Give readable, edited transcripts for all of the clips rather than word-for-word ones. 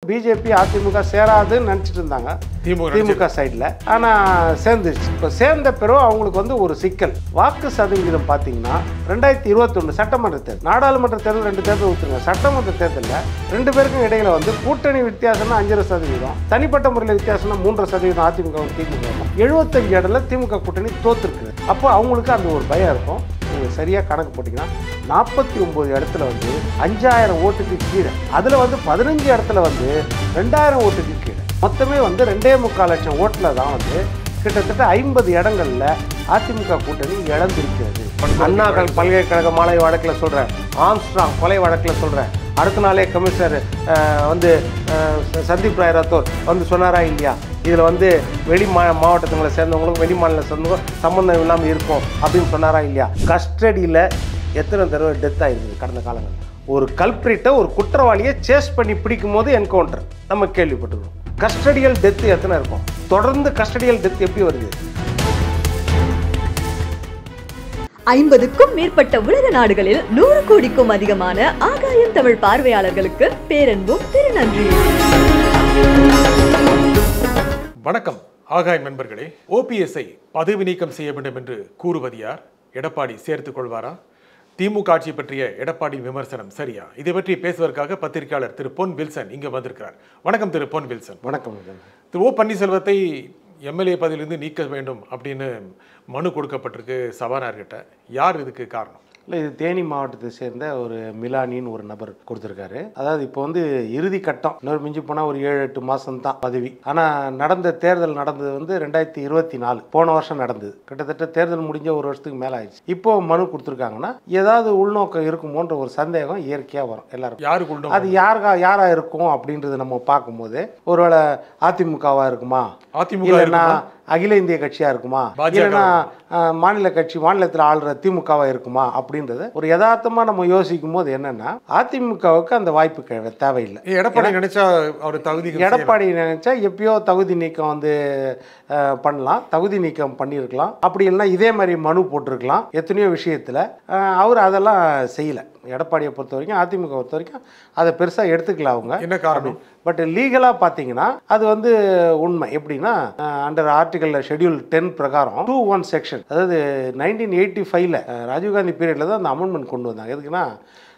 BJP AIADMK சேராதுன்னு நினச்சிட்டு இருந்தாங்க திமுக சைடில். ஆனால் சேர்ந்துருச்சு. இப்போ சேர்ந்த பிறகு அவங்களுக்கு வந்து ஒரு சிக்கல். வாக்கு சதவீதம் பார்த்தீங்கன்னா 2021 சட்டமன்ற தேர்தல், நாடாளுமன்ற தேர்தல் 2 தேர்தல் ஊற்றுங்க. சட்டமன்ற தேர்தலில் 2 பேருக்கும் இடையில வந்து கூட்டணி வித்தியாசம்னா 5.5%, தனிப்பட்ட முறையில் வித்தியாசம்னா 3% அதிமுக திமுக. 75 இடத்துல திமுக கூட்டணி தோத்துருக்கு. அப்போ அவங்களுக்கு அந்த ஒரு பயம் இருக்கும். நீங்கள் சரியாக கணக்கு போட்டிங்கன்னா 49 இடத்துல வந்து 5000 ஓட்டுக்கு கீழே, அதில் வந்து 15 இடத்துல வந்து 2000 ஓட்டுக்கு கீழே, மொத்தமே வந்து 2.25 லட்சம் ஓட்டில் தான் வந்து கிட்டத்தட்ட 50 இடங்களில் அதிமுக கூட்டணி இழந்திருக்கிறது. அண்ணா பல்கலைக்கழக மாணவி வழக்கில் சொல்கிறேன், ஆம்ஸ்ட்ராங் கொலை வழக்கில் சொல்கிறேன். அடுத்த நாளே கமிஷனர் வந்து சந்தீப் ராய் ரத்தோர் வந்து சொன்னாரா இல்லையா, இதில் வந்து வெளி மாவட்டத்துங்களை சேர்ந்தவங்களுக்கும் வெளி மாநில சேர்ந்தவங்களுக்கும் சம்மந்தம் இல்லாமல் இருக்கும் அப்படின்னு சொன்னாரா இல்லையா. கஸ்டடியில் எத்தனை தடவை டெத் ஆகிருக்குது கடந்த காலங்கள். ஒரு கல்பிரிட்டை, ஒரு குற்றவாளியை சேஸ் பண்ணி பிடிக்கும் போது என்கவுண்டர் நம்ம கேள்விப்பட்டிருக்கோம். கஸ்டடியல் டெத்து எத்தனை இருக்கும்? தொடர்ந்து கஸ்டடியல் டெத் எப்படி வருது? 50க்கும் மேற்பட்ட உலக நாடுகளில் 100 கோடிக்கும் அதிகமான ஆகாயம் தமிழ் பார்வையாளர்களுக்கு பேரன்பும் திருநன்றி. வணக்கம் ஆகாயம் நண்பர்களே. ஓபிஎஸ்ஐ பதவி நீக்கம் செய்ய வேண்டும் என்று கூறுவது யார்? எடப்பாடி சேர்த்துக் கொள்வாரா? திமுக ஆட்சி பற்றிய எடப்பாடி விமர்சனம் சரியா? இதை பற்றி பேசுவதற்காக பத்திரிகையாளர் திரு பொன் வில்சன் இங்கே வந்திருக்கிறார். வணக்கம் திரு பொன் வில்சன். வணக்கம். திரு ஓ பன்னீர்செல்வத்தை எம்எல்ஏ பதவியிலிருந்து நீக்க வேண்டும் அப்படின்னு மனு கொடுக்கப்பட்டிருக்கு சபாநாயகர்கிட்ட. யார் இதுக்கு காரணம்? இல்லை, இது தேனி மாவட்டத்தை சேர்ந்த ஒரு மிலானின்னு ஒரு நபர் கொடுத்துருக்காரு. அதாவது இப்போ வந்து இறுதி கட்டம், இன்னொரு மிஞ்சி போனால் ஒரு 7-8 மாதம் தான் பதவி. ஆனால் நடந்த தேர்தல் நடந்தது வந்து 2024 போன வருஷம் நடந்தது. கிட்டத்தட்ட தேர்தல் முடிஞ்ச ஒரு வருஷத்துக்கு மேலே ஆயிடுச்சு. இப்போ மனு கொடுத்துருக்காங்கன்னா ஏதாவது உள்நோக்கம் இருக்குமோன்ற ஒரு சந்தேகம் இயற்கையாக வரும் எல்லாருக்கும். யாருக்கு அது யாராக இருக்கும் அப்படின்றது நம்ம பார்க்கும்போது, ஒருவேளை அதிமுகவாக இருக்குமா, இல்லைன்னா அகில இந்திய கட்சியாக இருக்குமா, இல்லைன்னா மாநில கட்சி, மாநிலத்தில் ஆளுற திமுகவாக இருக்குமா அப்படின்றது ஒரு யதார்த்தமாக நம்ம யோசிக்கும் போது என்னன்னா, அதிமுகவுக்கு அந்த வாய்ப்பு தேவையில்லை. எடப்பாடி நினைச்சா அவர் தகுதி, எடப்பாடி நினைச்சா எப்பயோ தகுதி நீக்கம் வந்து பண்ணலாம், தகுதி நீக்கம் பண்ணியிருக்கலாம். அப்படி இல்லைன்னா இதே மாதிரி மனு போட்டிருக்கலாம் எத்தனையோ விஷயத்தில். அவர் அதெல்லாம் செய்யலை. எடப்பாடியை பொறுத்த வரைக்கும், அதிமுக பொறுத்த வரைக்கும் அதை பெருசாக எடுத்துக்கல அவங்க. என்ன காரணம்? பட் லீகலாக பார்த்தீங்கன்னா அது வந்து உண்மை. எப்படின்னா, அண்டர் ஆர்டிகல் ஷெட்யூல் 10 பிரகாரம் 2(1) செக்ஷன், அதாவது 1985 ராஜீவ்காந்தி பீரியடில் தான் அந்த அமெண்ட்மெண்ட் கொண்டு வந்தாங்க. எதுக்குன்னா,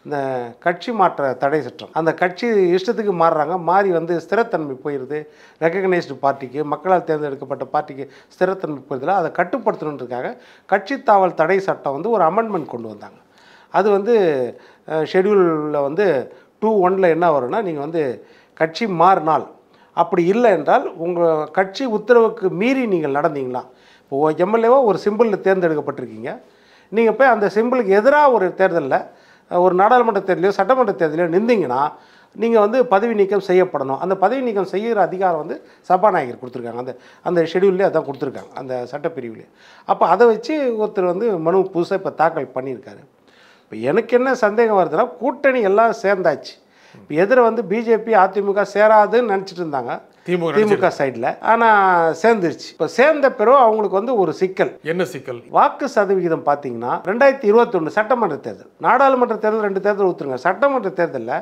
இந்த கட்சி மாற்ற தடை சட்டம், அந்த கட்சி இஷ்டத்துக்கு மாறுறாங்க, மாறி வந்து ஸ்திரத்தன்மை போயிடுது. ரெக்கக்னைஸ்டு பார்ட்டிக்கு, மக்களால் தேர்ந்தெடுக்கப்பட்ட பார்ட்டிக்கு ஸ்திரத்தன்மை போயிடுதில்ல, அதை கட்டுப்படுத்தணுன்றதுக்காக கட்சி தாவல் தடை சட்டம் வந்து ஒரு அமெண்ட்மெண்ட் கொண்டு வந்தாங்க. அது வந்து ஷெட்யூலில் வந்து 2(1) என்ன வரும்னா, நீங்கள் வந்து கட்சி மாறினால், அப்படி இல்லை என்றால் உங்கள் கட்சி உத்தரவுக்கு மீறி நீங்கள் நடந்தீங்களா, இப்போ எம்எல்ஏவோ ஒரு சிம்பிளில் தேர்ந்தெடுக்கப்பட்டிருக்கீங்க, நீங்கள் போய் அந்த சிம்பிளுக்கு எதிராக ஒரு தேர்தலில், ஒரு நாடாளுமன்ற தேர்தலையோ சட்டமன்ற தேர்தலையோ நின்றீங்கன்னா நீங்கள் வந்து பதவி நீக்கம் செய்யப்படணும். அந்த பதவி நீக்கம் செய்கிற அதிகாரம் வந்து சபாநாயகர் கொடுத்துருக்காங்க. அந்த ஷெட்யூல்லே அதான் கொடுத்துருக்காங்க, அந்த சட்டப்பிரிவுலேயே. அப்போ அதை வச்சு ஒருத்தர் வந்து மனு புதுசாக இப்போ தாக்கல் பண்ணியிருக்காரு. இப்போ எனக்கு என்ன சந்தேகம் வருதுன்னா, கூட்டணி எல்லாம் சேர்ந்தாச்சு. இப்போ எதிர வந்து பிஜேபி அதிமுக சேராதுன்னு நினச்சிட்டு இருந்தாங்க திமுக சைடில். ஆனால் சேர்ந்துருச்சு. இப்போ சேர்ந்த பிறகு அவங்களுக்கு வந்து ஒரு சிக்கல். என்ன சிக்கல்? வாக்கு சதவிகிதம் பார்த்தீங்கன்னா 2021 சட்டமன்ற தேர்தல், நாடாளுமன்ற தேர்தல் 2 தேர்தல் ஊற்றுங்க. சட்டமன்ற தேர்தலில்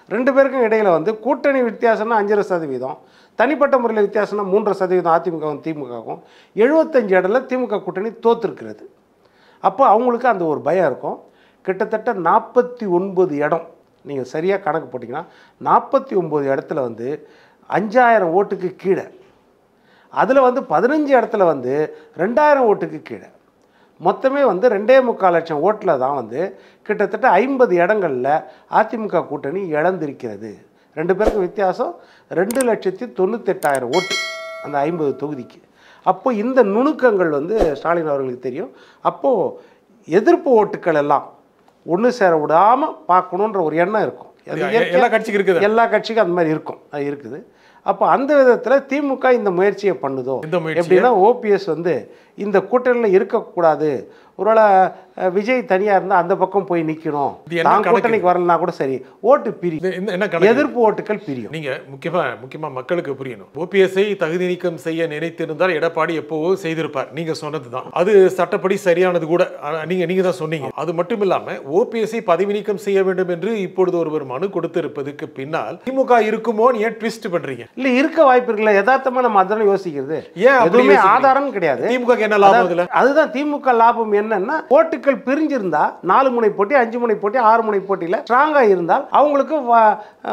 2 பேருக்கும் இடையில வந்து கூட்டணி வித்தியாசம்னா 5.5%, தனிப்பட்ட முறையில் வித்தியாசம்னா 3% அதிமுகவும் திமுகவும். 75 இடத்துல திமுக கூட்டணி தோற்றுருக்கிறது. அப்போ அவங்களுக்கு அந்த ஒரு பயம் இருக்கும். கிட்டத்தட்ட 49 இடம், நீங்கள் சரியாக கணக்கு போட்டிங்கன்னா 49 இடத்துல வந்து 5000 ஓட்டுக்கு கீழே, அதில் வந்து 15 இடத்துல வந்து 2000 ஓட்டுக்கு கீழே, மொத்தமே வந்து 2.25 லட்சம் ஓட்டில் தான் வந்து கிட்டத்தட்ட 50 இடங்களில் அதிமுக கூட்டணி இழந்திருக்கிறது. 2 பேருக்கு வித்தியாசம் 2,98,000 ஓட்டு அந்த 50 தொகுதிக்கு. அப்போ இந்த நுணுக்கங்கள் வந்து ஸ்டாலின் அவர்களுக்கு தெரியும். அப்போது எதிர்ப்பு ஓட்டுக்கள் எல்லாம் ஒன்று சேர விடாமல் பார்க்கணுன்ற ஒரு எண்ணம் இருக்கும். எல்லா கட்சிக்கும் இருக்குது, எல்லா கட்சிக்கும் அந்த மாதிரி இருக்கும், அது இருக்குது. அப்போ அந்த விதத்தில் திமுக இந்த முயற்சியை பண்ணுதோ எப்படின்னா, ஓபிஎஸ் வந்து இந்த கூட்டணியில் இருக்கக்கூடாது, ஒருவேளை விஜய் தனியா இருந்தா அந்த பக்கம் போய் நிக்கணும், இது என்ன தான் கணக்கு? கூட்டணிக்கு வரலனா கூட சரி, ஓட்டு பிரியும், என்ன கணக்கு? எதிர்ப்பு ஓட்டுகள் பிரியும். நீங்க முக்கியமா மக்களுக்கு புரியணும். ஓபிஎஸ்ஐ தகுதி நீக்கம் செய்ய நினைத்திருந்தால் எடப்பாடி எப்போவோ செய்திருப்பார். நீங்க சொன்னதுதான் அது சட்டப்படி சரியானது கூட. நீங்க தான் சொன்னீங்க. அது மட்டும் இல்லாம ஓபிஎஸ்ஐ பதவி நீக்கம் செய்ய வேண்டும் என்று இப்பொழுது ஒருவர் மனு கொடுத்திருப்பதுக்கு பின்னால் திமுக இருக்குமோன்னு ஏன் ட்விஸ்ட் பண்றீங்க? இல்ல இருக்க வாய்ப்பு இருக்குல்ல, யதார்த்தமா நம்ம அதான யோசிக்கிறது. ஏன் அப்படி எதுவுமே யோசிக்கிறீங்க? ஆதாரம் கிடையாது. திமுக என்ன லாபம் இதுல? அதுதான் திமுக லாபம் என்னன்னா, ஓட்டுகள் பிரிஞ்சிருந்தா 4 முனை போட்டி, 5 முனை போட்டி, 6 முனை போட்டியில ஸ்ட்ராங்கா இருந்தால் அவங்களுக்கு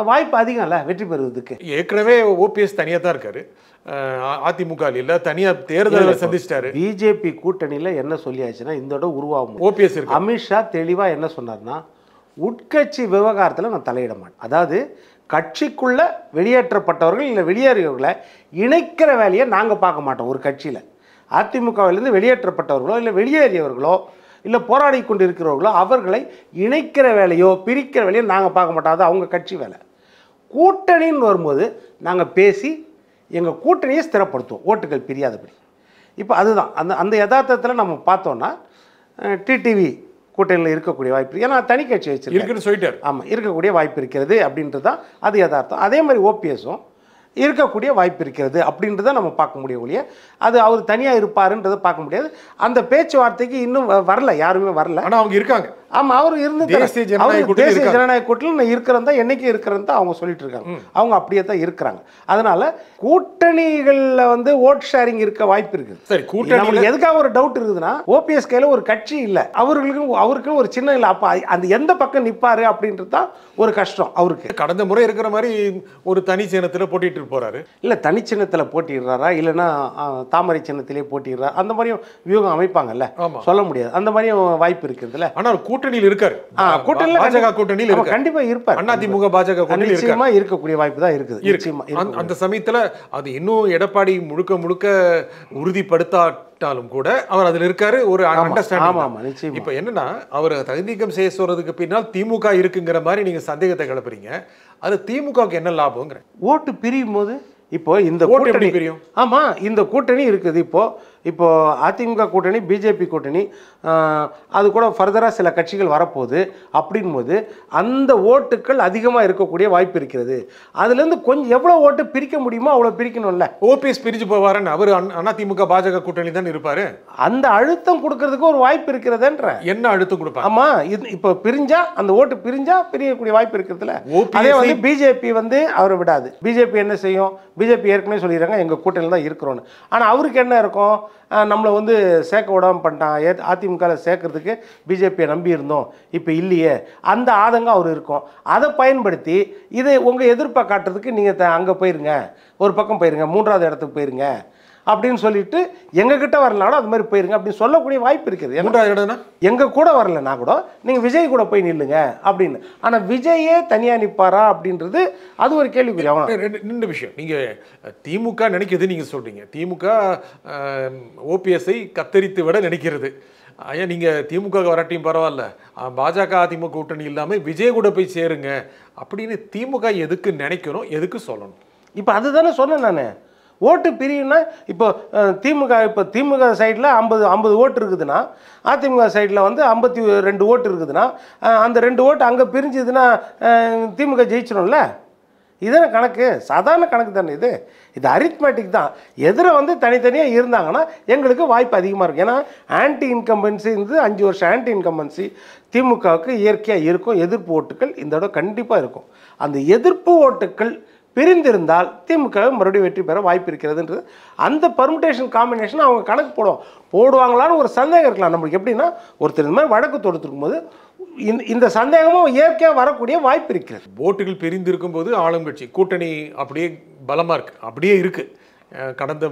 வாய்ப்பு அதிகம் இல்ல வெற்றி பெறுவதற்கு. ஏற்கனவே ஓபிஎஸ் தனியா தான் இருக்காரு, அதிமுக இல்ல, தனியா தேர்தலை சந்திச்சிட்டாரு. பிஜேபி கூட்டணியில என்ன சொல்லியாச்சுன்னா இந்த தடவை உருவாகும். ஓபிஎஸ் இருக்கு. அமித்ஷா தெளிவா என்ன சொன்னார்னா, உட்கட்சி விவகாரத்தில் நான் தலையிட மாட்டேன். அதாவது கட்சிக்குள்ள வெளியேற்றப்பட்டவர்கள் இல்லை வெளியேறியவர்களை இணைக்கிற வேலையை நாங்கள் பார்க்க மாட்டோம். ஒரு கட்சியில் அதிமுகவிலிருந்து வெளியேற்றப்பட்டவர்களோ இல்லை வெளியேறியவர்களோ இல்லை போராடி கொண்டு இருக்கிறவர்களோ அவர்களை இணைக்கிற வேலையோ பிரிக்கிற வேலையோ நாங்கள் பார்க்க மாட்டோம். அது அவங்க கட்சி வேலை. கூட்டணின்னு வரும்போது நாங்கள் பேசி எங்கள் கூட்டணியை ஸ்திரப்படுத்துவோம், ஓட்டுகள் பிரியாதபடி. இப்போ அதுதான் அந்த யதார்த்தத்தில் நம்ம பார்த்தோன்னா டிடிவி கூட்டணியில் இருக்கக்கூடிய வாய்ப்பு, ஏன்னா தனி கட்சி வச்சிருக்குன்னு சொல்லிட்டார். ஆமாம், இருக்கக்கூடிய வாய்ப்பு இருக்கிறது அப்படின்றது தான் அது யதார்த்தம். அதே மாதிரி ஓபிஎஸும் இருக்கக்கூடிய வாய்ப்பு இருக்கிறது அப்படின்றத நம்ம பார்க்க முடியும் ஒழிய அது அவர் தனியாக இருப்பாருன்றதை பார்க்க முடியாது. அந்த பேச்சுவார்த்தைக்கு இன்னும் வரல, யாருமே வரல. ஆனால் அவங்க இருக்காங்க. ஆமாம், அவர் இருந்து தேசிய ஜனநாயக கூட்டணியில் நான் இருக்கிறேன் தான், என்னைக்கு இருக்கிறேன் தான் அவங்க சொல்லிட்டு இருக்காங்க. அவங்க அப்படியே தான் இருக்கிறாங்க. அதனால கூட்டணிகளில் வந்து ஓட் ஷேரிங் இருக்க வாய்ப்பு இருக்குது. சரி, கூட்டணி எதுக்காக ஒரு டவுட் இருக்குதுன்னா, ஓபிஎஸ் கையில் ஒரு கட்சி இல்லை, அவருக்கு ஒரு சின்ன இல்லை. அப்போ அந்த எந்த பக்கம் நிற்பாரு அப்படின்றது தான் ஒரு கஷ்டம் அவருக்கு. கடந்த முறை இருக்கிற மாதிரி ஒரு தனி சின்னத்தில் போட்டிட்டு போறாரு. இல்லை தனி சின்னத்தில் போட்டிடுறாரா இல்லைன்னா தாமரை சின்னத்திலே போட்டிடுறாரு, அந்த மாதிரியும் வியூகம் அமைப்பாங்கல்ல, சொல்ல முடியாது. அந்த மாதிரியும் வாய்ப்பு இருக்குதுல்ல. ஆனால் கூட்டணியில் இருக்காரு. கூட்டணியில் பாஜக கூட்டணியில் கண்டிப்பாக இருப்பார். அதிமுக பாஜக கூட்டணியில் நிச்சயமா இருக்கக்கூடிய வாய்ப்பு தான் இருக்குது. அந்த சமயத்தில் அது இன்னும் எடப்பாடி முழுக்க உறுதிப்படுத்தாட்டாலும் கூட அவர் அதில் இருக்காரு. ஒரு அண்டர்ஸ்டாண்டிங். இப்போ என்னன்னா, அவர் தகுதி நீக்கம் செய்ய சொல்றதுக்கு பின்னால் திமுக இருக்குங்கிற மாதிரி நீங்க சந்தேகத்தை கிளப்புறீங்க. அது திமுகவுக்கு என்ன லாபம்ங்கிற? ஓட்டு பிரியும் போது இப்போ இந்த கூட்டணி பிரியும். ஆமா, இந்த கூட்டணி இருக்குது. இப்போ அதிமுக கூட்டணி, பிஜேபி கூட்டணி, அது கூட ஃபர்தராக சில கட்சிகள் வரப்போகுது. அப்படின்போது அந்த ஓட்டுக்கள் அதிகமாக இருக்கக்கூடிய வாய்ப்பு இருக்கிறது. அதுலேருந்து கொஞ்சம் எவ்வளோ ஓட்டு பிரிக்க முடியுமோ அவ்வளோ பிரிக்கணும்ல. ஓபிஎஸ் பிரிஞ்சு போவாருன்னு அவர் அதிமுக பாஜக கூட்டணி தான் இருப்பாரு. அந்த அழுத்தம் கொடுக்கறதுக்கு ஒரு வாய்ப்பு இருக்கிறதுன்ற. என்ன அழுத்தம் கொடுப்பாங்க? ஆமா, இப்போ பிரிஞ்சா அந்த ஓட்டு பிரிஞ்சா பிரியக்கூடிய வாய்ப்பு இருக்கிறதுல. அதே வந்து பிஜேபி வந்து அவரை விடாது. பிஜேபி என்ன செய்யும்? பிஜேபி ஏற்கனவே சொல்லிடுறாங்க எங்க கூட்டணியில் தான் இருக்கிறோன்னு. ஆனால் அவருக்கு என்ன இருக்கும்? நம்மளை வந்து சேர்க்க விடாமல் பண்ணிட்டான், அதிமுகவில் சேர்க்கறதுக்கு பிஜேபியை நம்பி இருந்தோம், இப்போ இல்லையே, அந்த ஆதங்கம் அவர் இருக்கும். அதை பயன்படுத்தி இதை உங்கள் எதிர்ப்பை காட்டுறதுக்கு நீங்கள் அங்கே போயிருங்க, ஒரு பக்கம் போயிருங்க, 3வது இடத்துக்கு போயிருங்க அப்படின்னு சொல்லிட்டு எங்ககிட்ட வரலனாலும் அது மாதிரி போயிருங்க அப்படின்னு சொல்லக்கூடிய வாய்ப்பு இருக்குது. எங்க கூட வரலன்னா கூட நீங்க விஜய் கூட போய் நில்லுங்க அப்படின்னு. ஆனா விஜயே தனியா நிப்பாரா அப்படின்றது அது ஒரு கேள்விக்குரிய. ரெண்டு விஷயம். நீங்க திமுக நினைக்கிறது, நீங்க சொல்றீங்க திமுக ஓபிஎஸ்ஐ கத்தரித்து விட நினைக்கிறது. ஐயா, நீங்க திமுக வராட்டியும் பரவாயில்ல, பாஜக அதிமுக கூட்டணி இல்லாம விஜய் கூட போய் சேருங்க அப்படின்னு திமுக எதுக்கு நினைக்கணும், எதுக்கு சொல்லணும்? இப்ப அதுதானே சொன்னேன் நான். ஓட்டு பிரியும்னா இப்போ திமுக சைடில் 50 ஓட்டு இருக்குதுன்னா, அதிமுக சைடில் வந்து 52 ஓட்டு இருக்குதுன்னா, அந்த 2 ஓட்டு அங்கே பிரிஞ்சுதுன்னா திமுக ஜெயிச்சிடும்ல. இதான கணக்கு, சாதாரண கணக்கு தானே இது அரித்மேட்டிக் தான். எதிர வந்து தனித்தனியாக இருந்தாங்கன்னா எங்களுக்கு வாய்ப்பு அதிகமாக இருக்கும். ஏன்னா ஆன்டி இன்கம்பன்சி 5 வருஷம் ஆன்டி இன்கம்பன்சி திமுகவுக்கு இயற்கையாக இருக்கும். எதிர்ப்பு ஓட்டுகள் இந்த தடவை கண்டிப்பாக இருக்கும். அந்த எதிர்ப்பு ஓட்டுகள் பிரிந்திருந்தால் திமுக மறுபடியும் வெற்றி பெற வாய்ப்பு இருக்கிறதுன்றது அந்த பர்முடேஷன் காம்பினேஷன் அவங்க கணக்கு போடுவாங்களான்னு ஒரு சந்தேகம் இருக்கலாம் நம்மளுக்கு. எப்படின்னா, ஒருத்தர் இந்த மாதிரி வழக்கு தொடுத்திருக்கும் போது இந்த சந்தேகமும் இயற்கையாக வரக்கூடிய வாய்ப்பு இருக்கிறது. ஓட்டுகள் பிரிந்திருக்கும் போது ஆளும் கட்சி கூட்டணி அப்படியே பலமாக இருக்கு, அப்படியே இருக்கு. கடந்த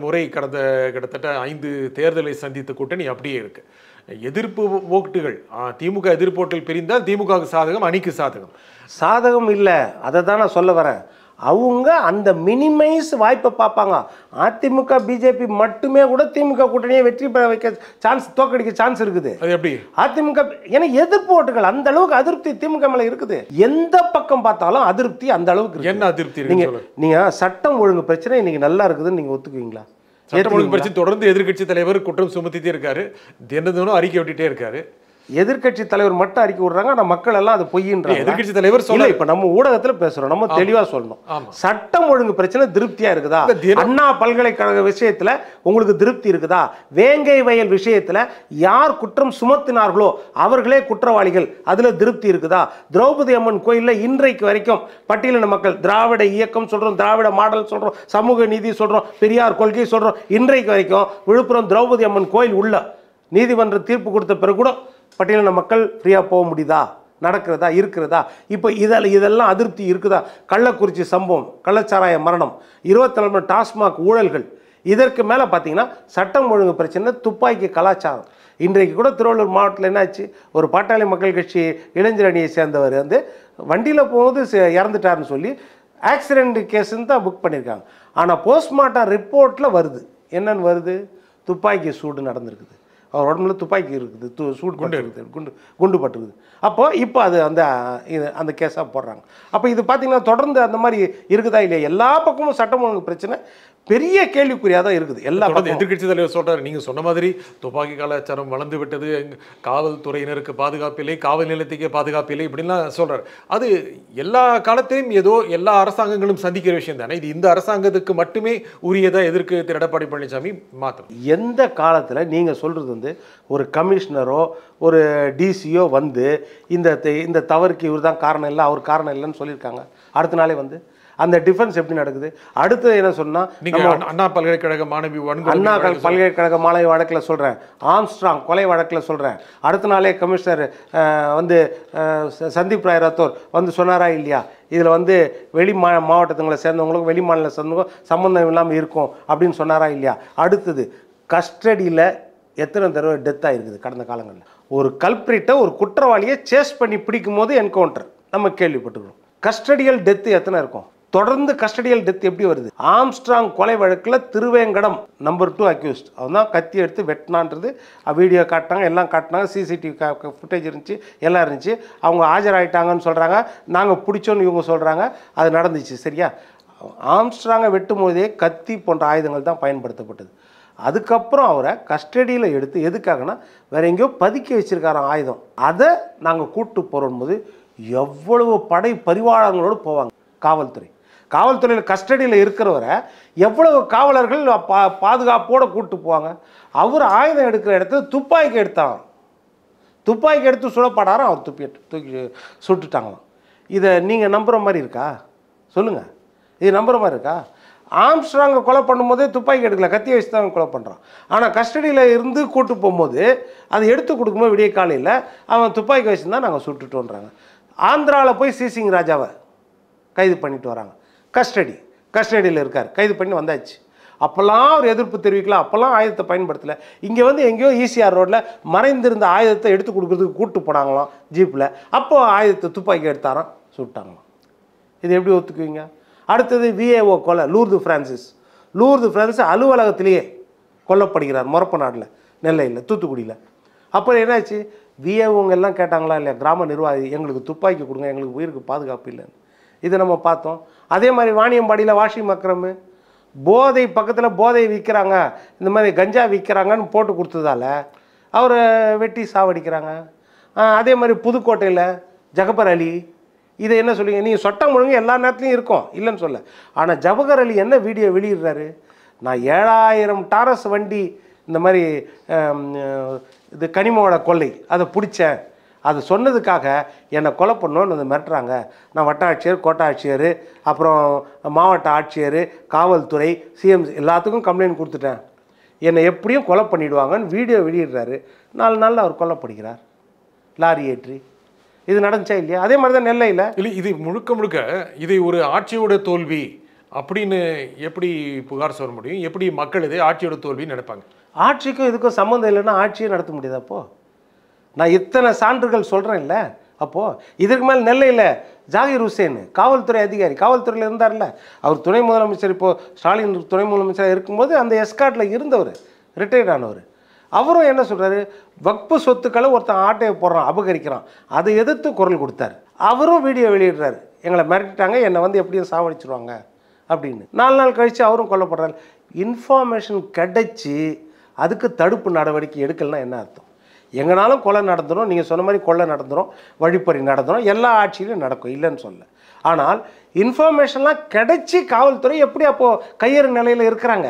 கிட்டத்தட்ட 5 தேர்தலை சந்தித்த கூட்டணி அப்படியே இருக்கு. எதிர்ப்பு ஓட்டுகள் திமுக எதிர்ப்பு ஓட்டுகள் பிரிந்தால் திமுகவுக்கு சாதகம், அணிக்கு சாதகம் இல்லை. அதை தான் நான் சொல்ல வரேன். அவங்க அந்த மினிமைஸ் வாய்ப்பை பார்ப்பாங்க. அதிமுக பிஜேபி மட்டுமே கூட திமுக கூட்டணியை வெற்றி பெற வைக்க சான்ஸ், தோக்கடிக்க சான்ஸ் இருக்குது. அதிமுக ஏன்னா எதிர்ப்பு ஓட்டுகள் அந்த அளவுக்கு அதிருப்தி திமுக மேல இருக்குது. எந்த பக்கம் பார்த்தாலும் அதிருப்தி அந்த அளவுக்கு. என்ன அதிருப்தி? நீங்க சட்டம் ஒழுங்கு பிரச்சனை இன்னைக்கு நல்லா இருக்குதுன்னு நீங்க ஒத்துக்குவீங்களா? சட்டம் ஒழுங்கு பிரச்சனை தொடர்ந்து எதிர்க்கட்சி தலைவர் குற்றம் சுமத்திட்டே இருக்காரு, தினந்தோறும் அறிக்கை விட்டுட்டே இருக்காரு. எதிர்க்கட்சி தலைவர் மட்டும் அறிக்கை விடுறாங்க, ஆனா மக்கள் எல்லாம் அது பொய்யின்றாங்க. எதிர்க்கட்சி தலைவர் சொல்ல இப்ப நம்ம ஊடகத்துல பேசுறோம், நம்ம தெளிவா சொல்லணும். சட்டம் ஒழுங்கு பிரச்சனை திருப்தியா இருக்குதா? அண்ணா பல்கலைக்கழக விஷயத்துல உங்களுக்கு திருப்தி இருக்குதா? வேங்கை வயல் விஷயத்துல யார் குற்றம் சுமத்தினார்களோ அவர்களே குற்றவாளிகள், அதுல திருப்தி இருக்குதா? திரௌபதி அம்மன் கோயில்ல இன்றைக்கு வரைக்கும் பட்டியலின மக்கள் திராவிட இயக்கம் சொல்றோம், திராவிட மாடல் சொல்றோம், சமூக நீதி சொல்றோம், பெரியார் கொள்கை சொல்றோம், இன்றைக்கு வரைக்கும் விழுப்புரம் திரௌபதி அம்மன் கோயில் உள்ள நீதிமன்ற தீர்ப்பு கொடுத்த பிறகு கூட பட்டியலின மக்கள் ஃப்ரீயாக போக முடியுதா? நடக்கிறதா? இருக்கிறதா? இப்போ இதெல்லாம் அதிருப்தி இருக்குதா? கள்ளக்குறிச்சி சம்பவம், கள்ளச்சாராய மரணம், 24 டாஸ்மாக் ஊழல்கள், இதற்கு மேலே பார்த்தீங்கன்னா சட்டம் ஒழுங்கு பிரச்சனை, துப்பாக்கி கலாச்சாரம். இன்றைக்கு கூட திருவள்ளூர் மாவட்டத்தில் என்னாச்சு, ஒரு பாட்டாளி மக்கள் கட்சி இளைஞர் அணியை சேர்ந்தவர் வந்து வண்டியில் போகும்போது இறந்துட்டாருன்னு சொல்லி ஆக்சிடென்ட் கேஸுன்னு தான் புக் பண்ணியிருக்காங்க. ஆனால் போஸ்ட்மார்ட்டம் ரிப்போர்ட்டில் வருது, என்னன்னு வருது? துப்பாக்கி சூடு நடந்திருக்குது, அவர் உடம்புல துப்பாக்கி இருக்குது, சூடு கொண்டு இருக்குது, குண்டு பட்டுருக்குது. அப்போ இப்போ அது அந்த கேஸாக போடுறாங்க. அப்போ இது பார்த்தீங்கன்னா தொடர்ந்து அந்த மாதிரி இருக்குதா இல்லையா? எல்லா பக்கமும் சட்டம் ஒழுங்கு பிரச்சனை பெரிய கேள்விக்குறியாக தான் இருக்குது. எல்லா எதிர்க்கட்சி தலைவர் சொல்றாரு, நீங்க சொன்ன மாதிரி துப்பாக்கி கலாச்சாரம் வளர்ந்து விட்டது, காவல்துறையினருக்கு பாதுகாப்பு இல்லை, காவல் நிலையத்துக்கே பாதுகாப்பு இல்லை, இப்படின்லாம் சொல்றாரு. அது எல்லா காலத்திலும் ஏதோ எல்லா அரசாங்கங்களும் சந்திக்கிற விஷயம் தானே. இது இந்த அரசாங்கத்துக்கு மட்டுமே உரியதா எதிர்க்கு திரு எடப்பாடி பழனிசாமி மாத்திரம்? எந்த காலத்தில் நீங்க சொல்றது வந்து ஒரு கமிஷனரோ ஒரு டிசியோ வந்து இந்த தவறுக்கு இவர் தான் காரணம் இல்லை, அவர் காரணம் இல்லைன்னு சொல்லியிருக்காங்க. அடுத்த நாளே வந்து அந்த டிஃபென்ஸ் எப்படி நடக்குது? அடுத்து என்ன சொன்னா, அண்ணா பல்கலைக்கழக மாணவி அண்ணா பல்கலைக்கழக மாணவி வழக்கில் சொல்றேன், ஆம்ஸ்ட்ராங் கொலை வழக்கில் சொல்றேன், அடுத்த நாளே கமிஷனர் வந்து சந்தீப் ராய் ரத்தோர் வந்து சொன்னாரா இல்லையா, இதில் வந்து வெளி மாவட்டத்துங்களை சேர்ந்தவங்களுக்கும் வெளி மாநில சேர்ந்தவங்களுக்கும் சம்மந்தம் இல்லாமல் இருக்கும் அப்படின்னு சொன்னாரா இல்லையா? அடுத்தது கஸ்டடியில் எத்தனை தடவை டெத் ஆகிருக்குது கடந்த காலங்களில்? ஒரு கல்பிரிட்டை, ஒரு குற்றவாளியை சேஸ் பண்ணி பிடிக்கும் போது என்கவுண்டர் நம்ம கேள்விப்பட்டுக்கிறோம். கஸ்டடியல் டெத்து எத்தனை இருக்கும்? தொடர்ந்து கஸ்டடியல் டெத் எப்படி வருது? ஆம்ஸ்ட்ராங் கொலை வழக்கில் திருவேங்கடம் நம்பர் 2 அக்யூஸ்ட், அவன் தான் கத்தி எடுத்து வெட்டினான்றது வீடியோ காட்டினாங்க, எல்லாம் காட்டினாங்க, சிசிடிவி ஃபுட்டேஜ் இருந்துச்சு, எல்லாம் இருந்துச்சு. அவங்க ஆஜராயிட்டாங்கன்னு சொல்கிறாங்க, நாங்கள் பிடிச்சோன்னு இவங்க சொல்கிறாங்க, அது நடந்துச்சு. சரியா? ஆம்ஸ்ட்ராங்கை வெட்டும் போதே கத்தி போன்ற ஆயுதங்கள் தான் பயன்படுத்தப்பட்டது. அதுக்கப்புறம் அவரை கஸ்டடியில் எடுத்து எதுக்காகனா வேற எங்கேயோ பதுக்கி வச்சிருக்காராம் ஆயுதம், அதை நாங்கள் கூட்டு போகிறோம் போது எவ்வளவு படை பரிவாரங்களோடு போவாங்க காவல்துறையில் கஸ்டடியில் இருக்கிறவரை எவ்வளவு காவலர்கள் பாதுகாப்போடு கூட்டு போவாங்க. அவர் ஆயுதம் எடுக்கிற இடத்துல துப்பாக்கி எடுத்தாங்க, துப்பாக்கி எடுத்து சுடப்படாரம், அவர் தூக்கி சுட்டுட்டாங்களாம். இதை நீங்கள் நம்புகிற மாதிரி இருக்கா? சொல்லுங்கள், இது நம்புகிற மாதிரி இருக்கா? ஆம்ஸ்ட்ராங்கை கொலை பண்ணும்போதே துப்பாக்கி எடுக்கல, கத்தியை வச்சு தான் கொலை பண்ணுறான். ஆனால் கஸ்டடியில் இருந்து கூட்டு போகும்போது அதை எடுத்து கொடுக்கும்போது விடிய காலையில் அவன் துப்பாக்கி வச்சு தான் நாங்கள் சுட்டுட்டோன்றாங்க. ஆந்திராவில் போய் சிசிங் ராஜாவை கைது பண்ணிட்டு வராங்க, கஸ்டடியில் இருக்கார், கைது பண்ணி வந்தாச்சு. அப்போல்லாம் அவர் எதிர்ப்பு தெரிவிக்கலாம், அப்போல்லாம் ஆயுதத்தை பயன்படுத்தலை. இங்கே வந்து எங்கேயோ ஈசிஆர் ரோட்டில் மறைந்திருந்த ஆயுதத்தை எடுத்து கொடுக்குறதுக்கு கூப்பிட்டு போனாங்களாம் ஜீப்பில், அப்போது ஆயுதத்தை துப்பாக்கி எடுத்தாராம், சுட்டாங்களாம். இது எப்படி ஒத்துக்குவீங்க? அடுத்தது விஏஓ கொலை, லூர்து பிரான்சிஸ் அலுவலகத்திலேயே கொல்லப்படுகிறார் மொரப்ப நாட்டில், நெல்லையில், தூத்துக்குடியில். அப்போ என்னாச்சு? விஏஓங்க எல்லாம் கேட்டாங்களா இல்லையா, கிராம நிர்வாகி எங்களுக்கு துப்பாக்கி கொடுங்க, எங்களுக்கு உயிருக்கு பாதுகாப்பு இல்லைன்னு. இதை நம்ம பார்த்தோம். அதே மாதிரி வாணியம்பாடியில் வாஷிங் அக்ரம், போதை பக்கத்தில் போதை விற்கிறாங்க, இந்த மாதிரி கஞ்சா விற்கிறாங்கன்னு போட்டு கொடுத்ததால அவரை வெட்டி சாவடிக்கிறாங்க. அதே மாதிரி புதுக்கோட்டையில் ஜகபர் அலி, இதை என்ன சொல்லுவீங்க? நீங்கள் சட்டம் ஒழுங்கு எல்லா நேரத்துலையும் இருக்கும், இல்லைன்னு சொல்ல. ஆனால் ஜவஹர் அலி என்ன வீடியோ வெளியிடுறாரு? நான் 7000 டாரஸ் வண்டி இந்த மாதிரி இது கனிமோட கொள்ளை அதை பிடிச்சேன், அது சொன்னதுக்காக என்னை கொலை பண்ணோன்னு வந்து மிரட்டுறாங்க. நான் வட்டாட்சியர், கோட்டாட்சியர், அப்புறம் மாவட்ட ஆட்சியர், காவல்துறை, சிஎம் எல்லாத்துக்கும் கம்ப்ளைண்ட் கொடுத்துட்டேன், என்னை எப்படியும் கொலை பண்ணிவிடுவாங்கன்னு வீடியோ வெளியிடுறாரு. 4 நாளில் அவர் கொல்லப்படுகிறார் லாரி ஏற்றி. இது நடந்துச்சா இல்லையா? அதே மாதிரி தான் நெல்லையில். இல்லை, இது முழுக்க இதை ஒரு ஆட்சியோட தோல்வி அப்படின்னு எப்படி புகார் சொல்ல முடியும்? எப்படி மக்கள் இதை ஆட்சியோட தோல்வின்னு நினைப்பாங்க? ஆட்சிக்கும் இதுக்கும் சம்மந்தம் இல்லைன்னா ஆட்சியை நடத்த முடியாது. அப்போது நான் இத்தனை சான்றுகள் சொல்கிறேன் இல்லை. அப்போது இதற்கு மேலே நெல்லையில் ஜாகிர் ஹுசேன் காவல்துறை அதிகாரி, காவல்துறையில் இருந்தார்ல, அவர் துணை முதலமைச்சர், இப்போது ஸ்டாலின் துணை முதலமைச்சராக இருக்கும்போது அந்த எஸ்கார்ட்டில் இருந்தவர், ரிட்டையர்ட் ஆனவர். அவரும் என்ன சொல்கிறாரு? வக்பு சொத்துக்களை ஒருத்தன் ஆட்டையை போடுறான், அபகரிக்கிறான், அதை எதிர்த்து குரல் கொடுத்தார். அவரும் வீடியோ வெளியிடுறாரு, எங்களை மிரட்டிட்டாங்க, என்னை வந்து எப்படியும் சாவடிச்சிருவாங்க அப்படின்னு. 4 நாள் கழித்து அவரும் கொல்லப்படுறாரு. இன்ஃபர்மேஷன் கிடைச்சி அதுக்கு தடுப்பு நடவடிக்கை எடுக்கலன்னா என்ன அர்த்தம்? எங்கனாலும் கொலை நடந்துடும், நீங்கள் சொன்ன மாதிரி கொள்ளை நடந்துடும், வழிப்பறி நடந்துடும், எல்லா ஆட்சியிலும் நடக்கும், இல்லைன்னு சொல்ல. ஆனால் இன்ஃபர்மேஷன்லாம் கிடைச்சி காவல்துறை எப்படி அப்போது கையெறு நிலையில் இருக்கிறாங்க?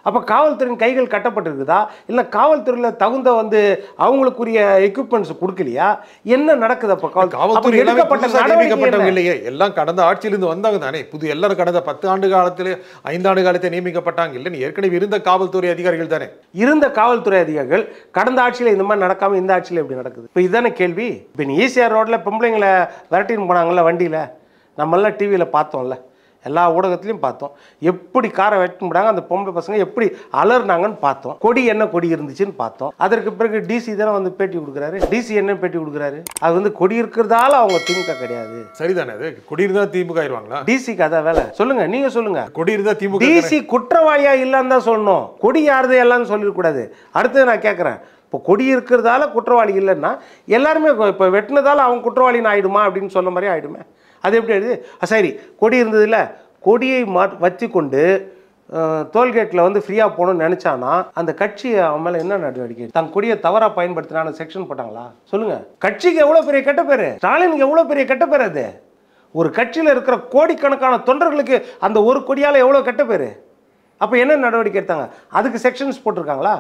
அப்போ காவல்துறையின் கைகள் கட்டப்பட்டிருக்குதா, இல்லை காவல்துறையில் தகுந்த அவங்களுக்குரிய எக்யூப்மெண்ட்ஸ் கொடுக்கலையா, என்ன நடக்குது? அப்போ காவல்துறை நியமிக்கப்பட்டவங்க இல்லையே, எல்லாம் கடந்த ஆட்சியிலிருந்து வந்தாங்க தானே. புது எல்லாரும் கடந்த 10 ஆண்டு காலத்தில் 5 ஆண்டு காலத்தை நியமிக்கப்பட்டாங்க இல்லைன்னு ஏற்கனவே இருந்த காவல்துறை அதிகாரிகள் தானே. இருந்த காவல்துறை அதிகாரிகள் கடந்த ஆட்சியில் இந்த மாதிரி நடக்காமல் இந்த ஆட்சியில் எப்படி நடக்குது? இப்போ இதுதானே கேள்வி. இப்போ ஈசிஆர் ரோட்டில் பொம்பளைங்களை விரட்டின்னு போனாங்கல்ல வண்டியில், நம்மளாம் டிவியில் பார்த்தோம்ல, எல்லா ஊடகத்துலையும் பார்த்தோம். எப்படி காரை வெட்டின்னு போனாங்க, அந்த பொம்பளை பசங்க எப்படி அலர்னாங்கன்னு பார்த்தோம். கொடி என்ன கொடி இருந்துச்சுன்னு பார்த்தோம். அதற்கு பிறகு டிசி தானே வந்து பேட்டி கொடுக்குறாரு. டிசி என்ன பேட்டி கொடுக்குறாரு? அது கொடி இருக்கிறதால அவங்க திமுக கிடையாது. சரிதானே, அது கொடி இருந்தால் திமுக ஆயிடுவாங்களா? டிசிக்கு அதான் வேலை. சொல்லுங்க, நீங்க சொல்லுங்க. கொடி இருந்தால் திமுக. டிசி குற்றவாளியா இல்லைன்னு தான் சொல்லணும், கொடி யாருதே எல்லாம் சொல்லிடக்கூடாது. அடுத்தது நான் கேட்குறேன், இப்போ கொடி இருக்கிறதால குற்றவாளி இல்லைன்னா எல்லாருமே இப்போ வெட்டினதால அவங்க குற்றவாளின்னு ஆயிடுமா அப்படின்னு சொன்ன மாதிரி ஆயிடுமே. அது எப்படி ஆயிடுது? சரி, கொடி இருந்ததில்ல, கொடியை வச்சு கொண்டு டோல்கேட்டில் ஃப்ரீயாக போகணும்னு நினச்சானா அந்த கட்சி அவன் மேலே என்ன நடவடிக்கை? தன் கொடியை தவறாக பயன்படுத்தினான செக்ஷன் போட்டாங்களா? சொல்லுங்கள். கட்சிக்கு எவ்வளோ பெரிய கெட்ட பேர், ஸ்டாலினுக்கு எவ்வளோ பெரிய கெட்ட பேர். அது ஒரு கட்சியில் இருக்கிற கோடிக்கணக்கான தொண்டர்களுக்கு அந்த ஒரு கொடியால் எவ்வளோ கெட்ட பேர். அப்போ என்ன நடவடிக்கை எடுத்தாங்க? அதுக்கு செக்ஷன்ஸ் போட்டிருக்காங்களா?